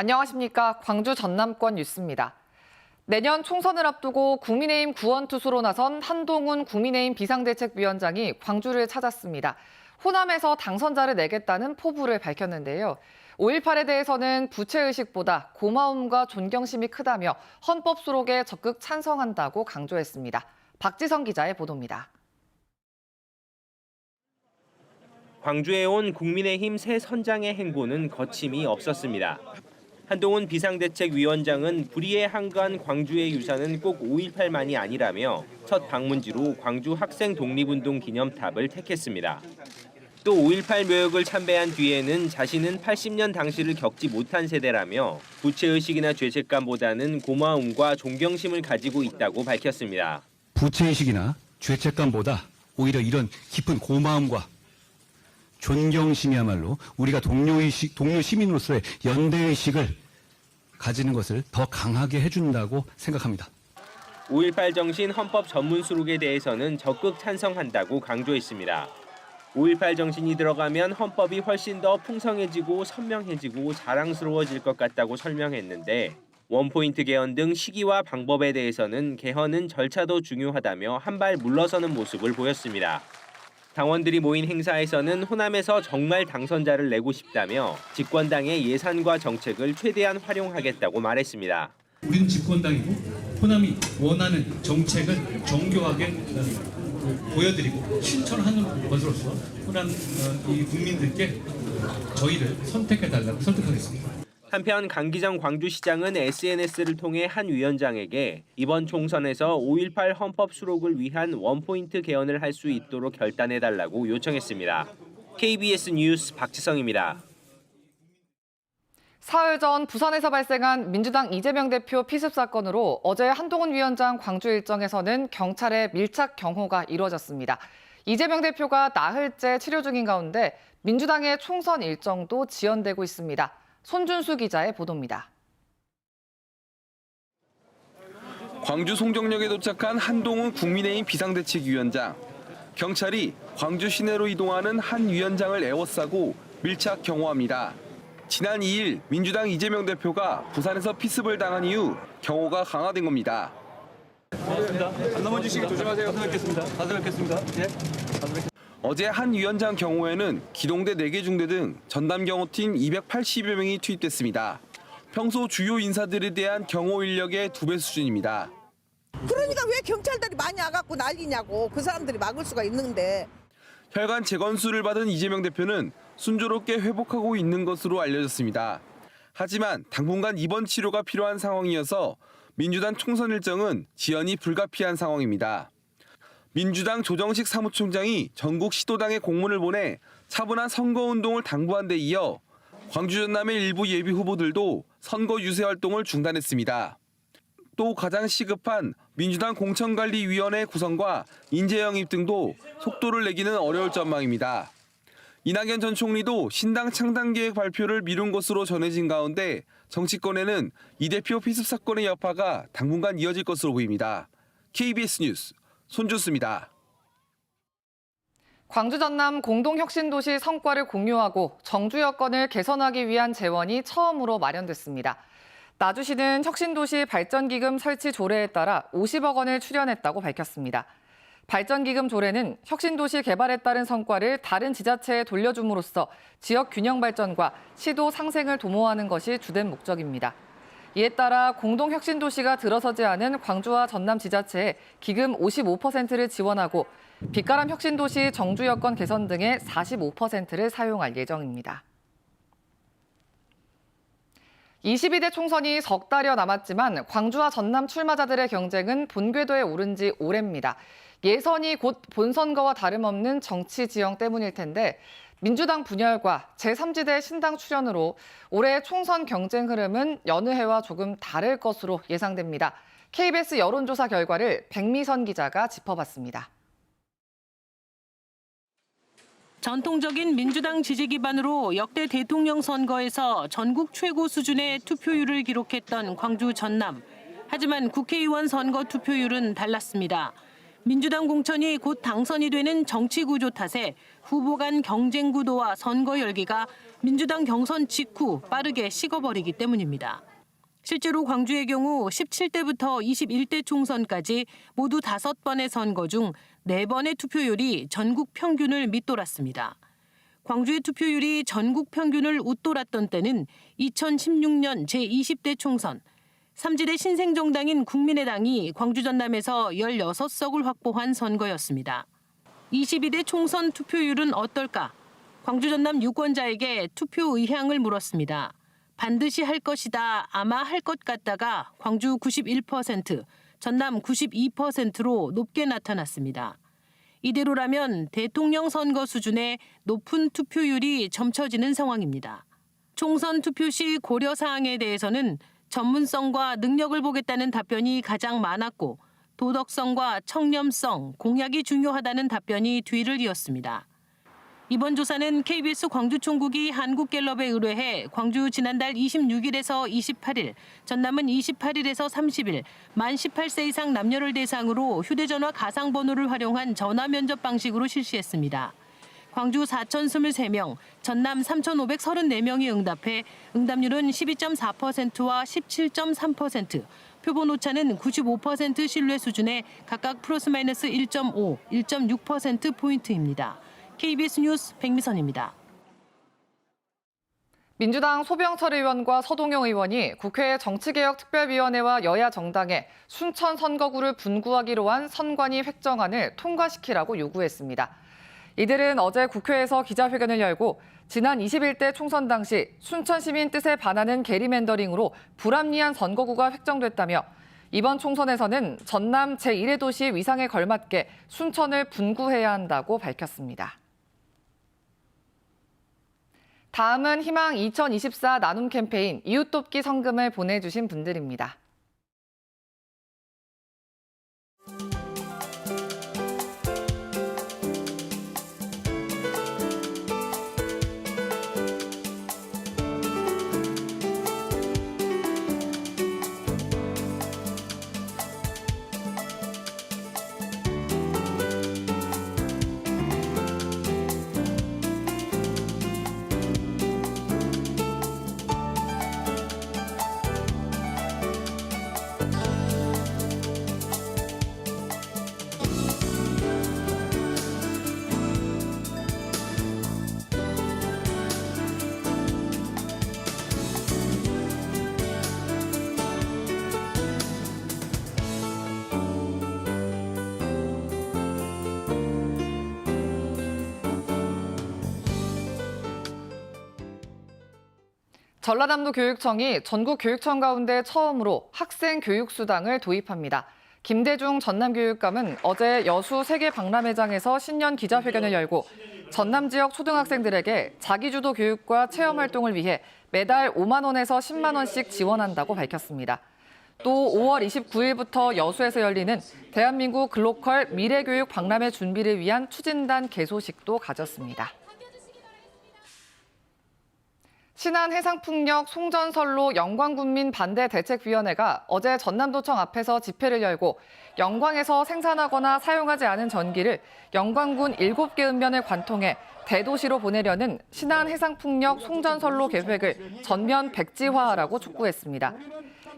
안녕하십니까. 광주 전남권 뉴스입니다. 내년 총선을 앞두고 국민의힘 구원투수로 나선 한동훈 국민의힘 비상대책위원장이 광주를 찾았습니다. 호남에서 당선자를 내겠다는 포부를 밝혔는데요. 5.18에 대해서는 부채의식보다 고마움과 존경심이 크다며 헌법 수록에 적극 찬성한다고 강조했습니다. 박지성 기자의 보도입니다. 광주에 온 국민의힘 새 선장의 행보는 거침이 없었습니다. 한동훈 비상대책위원장은 불의에 한가한 광주의 유산은 꼭 5.18만이 아니라며 첫 방문지로 광주 학생 독립운동 기념탑을 택했습니다. 또 5.18 묘역을 참배한 뒤에는 자신은 80년 당시를 겪지 못한 세대라며 부채의식이나 죄책감보다는 고마움과 존경심을 가지고 있다고 밝혔습니다. 부채의식이나 죄책감보다 오히려 이런 깊은 고마움과 존경심이야말로 우리가 동료 시민으로서의 연대의식을 가지는 것을 더 강하게 해준다고 생각합니다. 5.18 정신 헌법 전문 수록에 대해서는 적극 찬성한다고 강조했습니다. 5.18 정신이 들어가면 헌법이 훨씬 더 풍성해지고 선명해지고 자랑스러워질 것 같다고 설명했는데 원포인트 개헌 등 시기와 방법에 대해서는 개헌은 절차도 중요하다며 한 발 물러서는 모습을 보였습니다. 당원들이 모인 행사에서는 호남에서 정말 당선자를 내고 싶다며 집권당의 예산과 정책을 최대한 활용하겠다고 말했습니다. 우리는 집권당이고 호남이 원하는 정책을 정교하게 보여드리고 실천하는 것으로서 호남 이 국민들께 저희를 선택해달라고 설득하겠습니다. 한편 강기정 광주시장은 SNS를 통해 한 위원장에게 이번 총선에서 5.18 헌법 수록을 위한 원포인트 개헌을 할 수 있도록 결단해달라고 요청했습니다. KBS 뉴스 박지성입니다. 사흘 전 부산에서 발생한 민주당 이재명 대표 피습 사건으로 어제 한동훈 위원장 광주 일정에서는 경찰의 밀착 경호가 이루어졌습니다. 이재명 대표가 나흘째 치료 중인 가운데 민주당의 총선 일정도 지연되고 있습니다. 손준수 기자의 보도입니다. 광주 송정역에 도착한 한동훈 국민의힘 비상대책위원장. 경찰이 광주 시내로 이동하는 한 위원장을 에워싸고 밀착 경호합니다. 지난 2일 민주당 이재명 대표가 부산에서 피습을 당한 이후 경호가 강화된 겁니다. 고맙습니다. 안 넘어지시게 조심하세요. 다들 뵙겠습니다. 예. 어제 한 위원장 경호에는 기동대 4개 중대 등 전담 경호팀 280여 명이 투입됐습니다. 평소 주요 인사들에 대한 경호 인력의 2배 수준입니다. 그러니까 왜 경찰들이 많이 와갖고 난리냐고. 그 사람들이 막을 수가 있는데. 혈관 재건수를 받은 이재명 대표는 순조롭게 회복하고 있는 것으로 알려졌습니다. 하지만 당분간 입원 치료가 필요한 상황이어서 민주당 총선 일정은 지연이 불가피한 상황입니다. 민주당 조정식 사무총장이 전국 시도당에 공문을 보내 차분한 선거운동을 당부한 데 이어 광주 전남의 일부 예비 후보들도 선거 유세 활동을 중단했습니다. 또 가장 시급한 민주당 공천관리위원회 구성과 인재 영입 등도 속도를 내기는 어려울 전망입니다. 이낙연 전 총리도 신당 창당 계획 발표를 미룬 것으로 전해진 가운데 정치권에는 이 대표 피습 사건의 여파가 당분간 이어질 것으로 보입니다. KBS 뉴스 손준수입니다. 광주 전남 공동혁신도시 성과를 공유하고 정주 여건을 개선하기 위한 재원이 처음으로 마련됐습니다. 나주시는 혁신도시 발전기금 설치 조례에 따라 50억 원을 출연했다고 밝혔습니다. 발전기금 조례는 혁신도시 개발에 따른 성과를 다른 지자체에 돌려줌으로써 지역 균형 발전과 시도 상생을 도모하는 것이 주된 목적입니다. 이에 따라 공동혁신도시가 들어서지 않은 광주와 전남 지자체에 기금 55%를 지원하고 빛가람 혁신도시 정주 여건 개선 등의 45%를 사용할 예정입니다. 22대 총선이 석 달여 남았지만 광주와 전남 출마자들의 경쟁은 본궤도에 오른 지 오래입니다. 예선이 곧 본선거와 다름없는 정치 지형 때문일 텐데 민주당 분열과 제3지대 신당 출연으로 올해 총선 경쟁 흐름은 여느 해와 조금 다를 것으로 예상됩니다. KBS 여론조사 결과를 백미선 기자가 짚어봤습니다. 전통적인 민주당 지지 기반으로 역대 대통령 선거에서 전국 최고 수준의 투표율을 기록했던 광주 전남. 하지만 국회의원 선거 투표율은 달랐습니다. 민주당 공천이 곧 당선이 되는 정치 구조 탓에 후보 간 경쟁 구도와 선거 열기가 민주당 경선 직후 빠르게 식어버리기 때문입니다. 실제로 광주의 경우 17대부터 21대 총선까지 모두 5번의 선거 중 4번의 투표율이 전국 평균을 밑돌았습니다. 광주의 투표율이 전국 평균을 웃돌았던 때는 2016년 제20대 총선, 삼지대 신생정당인 국민의당이 광주 전남에서 16석을 확보한 선거였습니다. 22대 총선 투표율은 어떨까? 광주 전남 유권자에게 투표 의향을 물었습니다. 반드시 할 것이다, 아마 할 것 같다가 광주 91%, 전남 92%로 높게 나타났습니다. 이대로라면 대통령 선거 수준의 높은 투표율이 점쳐지는 상황입니다. 총선 투표 시 고려 사항에 대해서는 전문성과 능력을 보겠다는 답변이 가장 많았고 도덕성과 청렴성, 공약이 중요하다는 답변이 뒤를 이었습니다. 이번 조사는 KBS 광주총국이 한국갤럽에 의뢰해 광주 지난달 26일에서 28일, 전남은 28일에서 30일, 만 18세 이상 남녀를 대상으로 휴대전화 가상번호를 활용한 전화 면접 방식으로 실시했습니다. 광주 4,023명, 전남 3,534명이 응답해 응답률은 12.4%와 17.3%, 표본 오차는 95% 신뢰 수준의 각각 플러스 마이너스 1.5, 1.6%포인트입니다. KBS 뉴스 백미선입니다. 민주당 소병철 의원과 서동영 의원이 국회 정치개혁특별위원회와 여야 정당에 순천 선거구를 분구하기로 한 선관위 획정안을 통과시키라고 요구했습니다. 이들은 어제 국회에서 기자회견을 열고 지난 21대 총선 당시 순천 시민 뜻에 반하는 게리맨더링으로 불합리한 선거구가 획정됐다며 이번 총선에서는 전남 제1의 도시 위상에 걸맞게 순천을 분구해야 한다고 밝혔습니다. 다음은 희망 2024 나눔 캠페인 이웃돕기 성금을 보내주신 분들입니다. 전라남도 교육청이 전국 교육청 가운데 처음으로 학생 교육수당을 도입합니다. 김대중 전남교육감은 어제 여수 세계박람회장에서 신년 기자회견을 열고 전남 지역 초등학생들에게 자기주도 교육과 체험활동을 위해 매달 5만 원에서 10만 원씩 지원한다고 밝혔습니다. 또 5월 29일부터 여수에서 열리는 대한민국 글로컬 미래교육 박람회 준비를 위한 추진단 개소식도 가졌습니다. 신안 해상풍력 송전선로 영광군민 반대대책위원회가 어제 전남도청 앞에서 집회를 열고 영광에서 생산하거나 사용하지 않은 전기를 영광군 7개 읍면을 관통해 대도시로 보내려는 신안 해상풍력 송전선로 계획을 전면 백지화하라고 촉구했습니다.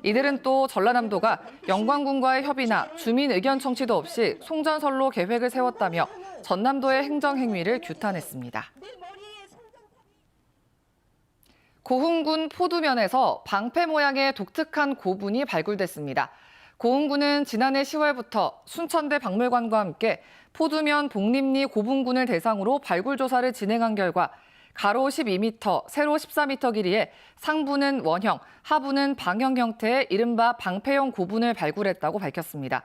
이들은 또 전라남도가 영광군과의 협의나 주민 의견 청취도 없이 송전선로 계획을 세웠다며 전남도의 행정행위를 규탄했습니다. 고흥군 포두면에서 방패 모양의 독특한 고분이 발굴됐습니다. 고흥군은 지난해 10월부터 순천대 박물관과 함께 포두면 복림리 고분군을 대상으로 발굴 조사를 진행한 결과 가로 12m, 세로 14m 길이의 상부는 원형, 하부는 방형 형태의 이른바 방패형 고분을 발굴했다고 밝혔습니다.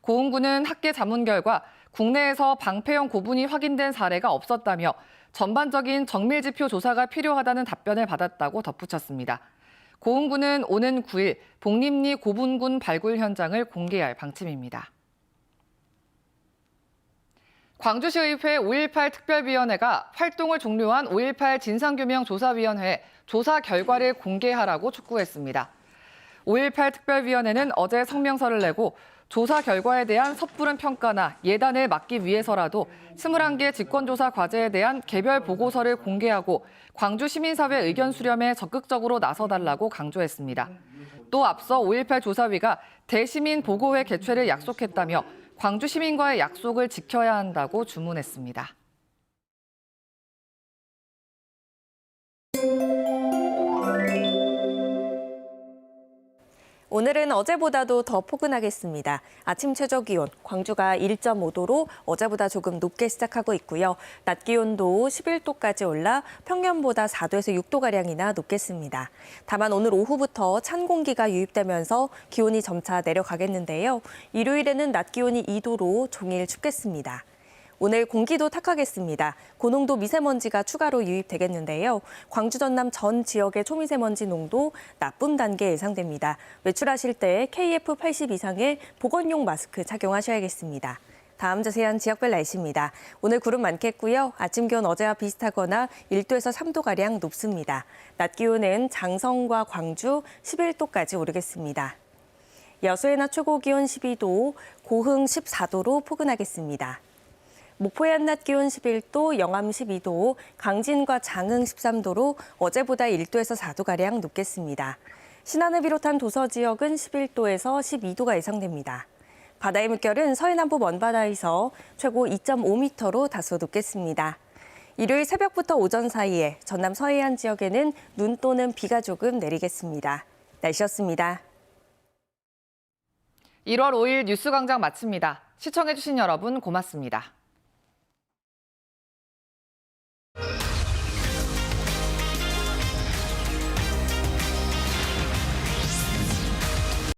고흥군은 학계 자문 결과 국내에서 방패형 고분이 확인된 사례가 없었다며 전반적인 정밀지표 조사가 필요하다는 답변을 받았다고 덧붙였습니다. 고흥군은 오는 9일 복림리 고분군 발굴 현장을 공개할 방침입니다. 광주시의회 5.18 특별위원회가 활동을 종료한 5.18 진상규명조사위원회에 조사 결과를 공개하라고 촉구했습니다. 5.18 특별위원회는 어제 성명서를 내고 조사 결과에 대한 섣부른 평가나 예단을 막기 위해서라도 21개 직권조사 과제에 대한 개별 보고서를 공개하고 광주 시민사회 의견 수렴에 적극적으로 나서달라고 강조했습니다. 또 앞서 5.18 조사위가 대시민 보고회 개최를 약속했다며 광주 시민과의 약속을 지켜야 한다고 주문했습니다. 오늘은 어제보다도 더 포근하겠습니다. 아침 최저 기온 광주가 1.5도로 어제보다 조금 높게 시작하고 있고요. 낮 기온도 11도까지 올라 평년보다 4도에서 6도가량이나 높겠습니다. 다만 오늘 오후부터 찬 공기가 유입되면서 기온이 점차 내려가겠는데요. 일요일에는 낮 기온이 2도로 종일 춥겠습니다. 오늘 공기도 탁하겠습니다. 고농도 미세먼지가 추가로 유입되겠는데요. 광주 전남 전 지역의 초미세먼지 농도 나쁨 단계 예상됩니다. 외출하실 때 KF80 이상의 보건용 마스크 착용하셔야겠습니다. 다음 자세한 지역별 날씨입니다. 오늘 구름 많겠고요. 아침 기온 어제와 비슷하거나 1도에서 3도가량 높습니다. 낮 기온은 장성과 광주 11도까지 오르겠습니다. 여수의 낮 최고 기온 12도, 고흥 14도로 포근하겠습니다. 목포의 한낮 기온 11도, 영암 12도, 강진과 장흥 13도로 어제보다 1도에서 4도가량 높겠습니다. 신안을 비롯한 도서 지역은 11도에서 12도가 예상됩니다. 바다의 물결은 서해남부 먼바다에서 최고 2.5m로 다소 높겠습니다. 일요일 새벽부터 오전 사이에 전남 서해안 지역에는 눈 또는 비가 조금 내리겠습니다. 날씨였습니다. 1월 5일 뉴스광장 마칩니다. 시청해주신 여러분 고맙습니다.